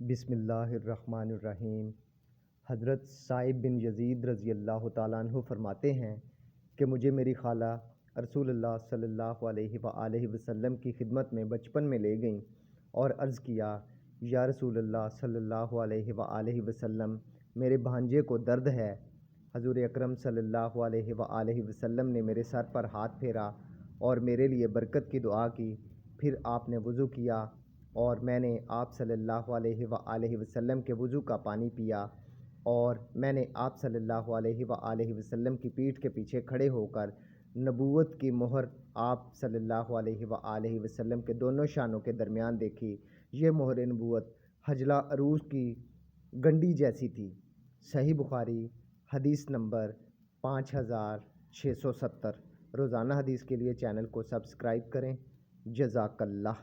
बिस्मिल्लाहिर्रहमानिर्रहीम। हज़रत साइब बिन यज़ीद रज़ी अल्लाह ताला अन्हु फ़रमाते हैं कि मुझे मेरी खाला रसूलुल्लाह सल्लल्लाहु अलैहि वसल्लम की खिदमत में बचपन में ले गईं और अर्ज़ किया, या रसूलुल्लाह सल्लल्लाहु अलैहि वसल्लम, मेरे भांजे को दर्द है। हज़ूर अकरम सल्लल्लाहु अलैहि वसल्लम ने मेरे सर पर हाथ फेरा और मेरे लिए बरकत की दुआ की। फिर आपने वज़ू किया और मैंने आप सल्लल्लाहु अलैहि वसल्लम के वज़ू का पानी पिया और मैंने आप सल्लल्लाहु अलैहि वसल्लम की पीठ के पीछे खड़े होकर नबूवत की मोहर आप सल्लल्लाहु अलैहि वसल्लम के दोनों शानों के दरमियान देखी। ये मोहर नबूवत हजला अरूज की गंडी जैसी थी। सही बुखारी हदीस नंबर 5670। रोज़ाना हदीस के लिए चैनल को सब्सक्राइब करें। जज़ाकल्लाह।